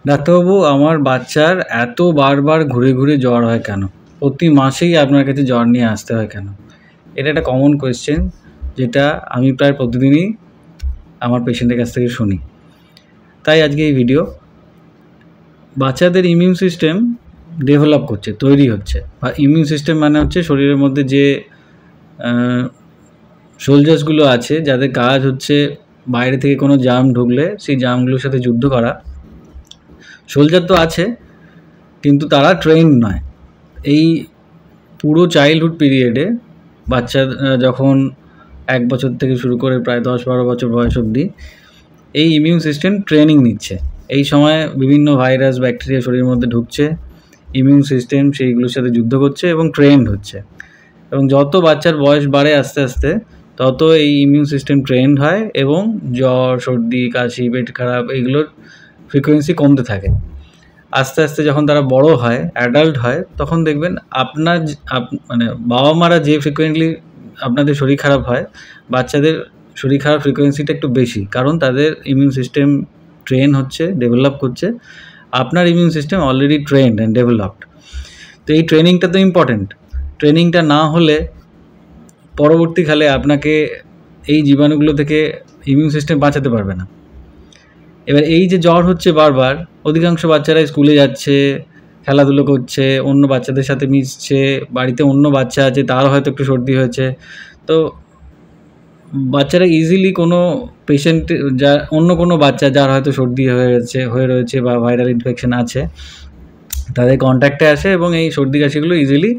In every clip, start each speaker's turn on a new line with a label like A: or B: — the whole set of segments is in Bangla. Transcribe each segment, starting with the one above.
A: ডাক্তারবাবু, আমার বাচ্চার এত বারবার ঘুরে ঘুরে জ্বর হয় কেন? প্রতি মাসেই আপনার কাছে জ্বর নিয়ে আসতে হয় কেন? এটা একটা কমন কোয়েশ্চেন, যেটা আমি প্রায় প্রতিদিনই আমার পেশেন্টের কাছ থেকে শুনি। তাই আজকে এই ভিডিও। বাচ্চাদের ইমিউন সিস্টেম ডেভেলপ করছে, তৈরি হচ্ছে। বা ইমিউন সিস্টেম মানে হচ্ছে শরীরের মধ্যে যে সোলজার্সগুলো আছে, যাদের কাজ হচ্ছে বাইরে থেকে কোনো জার্ম ঢুকলে সেই জার্মগুলোর সাথে যুদ্ধ করা। সোলজার তো আছে, কিন্তু তারা ট্রেন্ড নয়। এই পুরো চাইল্ডহুড পিরিয়ডে বাচ্চা যখন 1 বছর থেকে শুরু করে প্রায় 10-12 বছর বয়স অবধি এই ইমিউন সিস্টেম ট্রেনিং নিচ্ছে। এই সময় বিভিন্ন ভাইরাস, ব্যাকটেরিয়া শরীরের মধ্যে ঢুকছে, ইমিউন সিস্টেম সেইগুলোর সাথে যুদ্ধ করছে এবং ট্রেন্ড হচ্ছে। এবং যত বাচ্চার বয়স বাড়ে আস্তে আস্তে, তত এই ইমিউন সিস্টেম ট্রেন্ড হয় এবং জ্বর, সর্দি, কাশি, পেট খারাপ এইগুলোর ফ্রিকোয়েন্সি কমতে থাকে। আস্তে আস্তে যখন তারা বড় হয়, অ্যাডাল্ট হয়, তখন দেখবেন আপনার মানে বাবা মারা যে ফ্রিকোয়েন্টলি আপনাদের শরীর খারাপ হয়, বাচ্চাদের শরীর খারাপ ফ্রিকোয়েন্সিটা একটু বেশি, কারণ তাদের ইমিউন সিস্টেম ট্রেন হচ্ছে, ডেভেলপ করছে। আপনার immune system already trend and developed. তো এই ট্রেনিংটা তো ইম্পর্টেন্ট। ট্রেনিংটা না হলে পরবর্তীকালে আপনাকে এই জীবাণুগুলো থেকে ইমিউন সিস্টেম বাঁচাতে পারবে না। এবার এই যে জ্বর হচ্ছে বারবার, অধিকাংশ বাচ্চারাই স্কুলে যাচ্ছে, খেলাধুলো করছে, অন্য বাচ্চাদের সাথে মিশছে, বাড়িতে অন্য বাচ্চা আছে, তারও হয়তো একটু সর্দি হয়েছে। তো বাচ্চারা ইজিলি কোনো পেশেন্ট, অন্য কোনো বাচ্চা যার হয়তো সর্দি হয়ে রয়েছে বা ভাইরাল ইনফেকশন আছে, তাদের কন্ট্যাক্টে আসে এবং এই সর্দি কাশিগুলো ইজিলি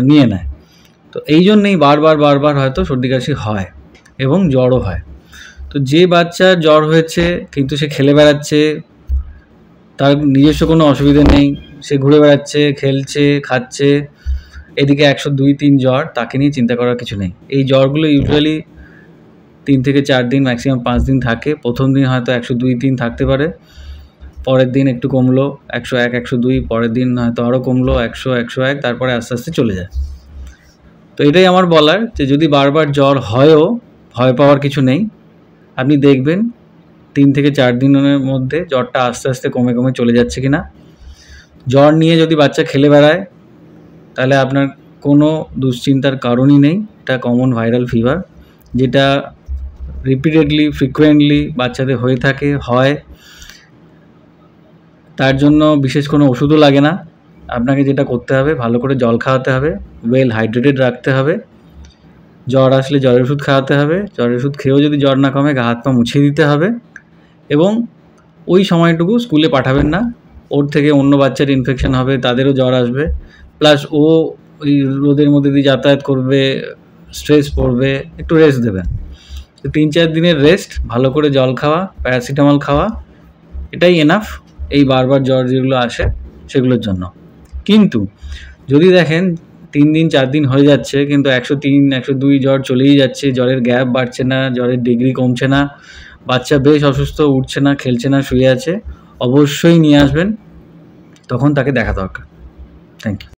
A: নিয়ে নেয়। তো এই জন্যেই বারবার হয়তো সর্দি কাশি হয় এবং জ্বরও হয়। তো যে বাচ্চার জ্বর হয়েছে কিন্তু সে খেলে বেড়াচ্ছে, তার নিজস্ব কোনো অসুবিধা নেই, সে ঘুরে বেড়াচ্ছে, খেলছে, খাচ্ছে, এদিকে 102-3 জ্বর, তাকে নিয়ে চিন্তা করার কিছু নেই। এই জ্বরগুলো ইউজুয়ালি 3 থেকে 4 দিন, ম্যাক্সিমাম 5 দিন থাকে। প্রথম দিন হয়তো 102-3 থাকতে পারে, পরের দিন একটু কমলো 101-102, পরের দিন হয়তো আরও কমলো 100-101, তারপরে আস্তে আস্তে চলে যায়। তো এটাই আমার বলার, যে যদি বারবার জ্বর হয়ও, ভয় পাওয়ার কিছু নেই। আপনি দেখবেন 3 থেকে 4 দিনের মধ্যে জ্বরটা আস্তে আস্তে কমে কমে চলে যাচ্ছে কিনা। জ্বর নিয়ে যদি বাচ্চা খেলে বেড়ায়, তাহলে আপনার কোনো দুশ্চিন্তার কারণই নেই। এটা কমন ভাইরাল ফিভার, যেটা রিপিটেডলি, ফ্রিকুয়েন্টলি বাচ্চাদের হয়ে থাকে, হয়। তার জন্য বিশেষ কোনো ওষুধও লাগে না। আপনাকে যেটা করতে হবে, ভালো করে জল খাওয়াতে হবে, ওয়েল হাইড্রেটেড রাখতে হবে। জ্বর আসলে জ্বরের ওষুধ খাওয়াতে হবে। জ্বরের ওষুধ খেয়েও যদি জ্বর না কমে, গা হাত পা মুছিয়ে দিতে হবে। এবং ওই সময়টুকু স্কুলে পাঠাবেন না। ওর থেকে অন্য বাচ্চার ইনফেকশন হবে, তাদেরও জ্বর আসবে, প্লাস ও ওই রোদের মধ্যে দিয়ে যাতায়াত করবে, স্ট্রেস পড়বে। একটু রেস্ট দেবেন। তো 3-4 দিনের রেস্ট, ভালো করে জল খাওয়া, প্যারাসিটামল খাওয়া, এটাই এনাফ এই বারবার জ্বর যেগুলো আসে সেগুলোর জন্য। কিন্তু যদি দেখেন 3 দিন 4 দিন হয়ে যাচ্ছে কিন্তু 103-102 জ্বর চলেই যাচ্ছে, জ্বরের গ্যাপ বাড়ছে না, জ্বরের ডিগ্রি কমছে না, বাচ্চা বেশ অসুস্থ, উঠছে না, খেলছে না, শুয়ে আছে, অবশ্যই নিয়ে আসবেন। তখন তাকে দেখা দরকার। Thank you.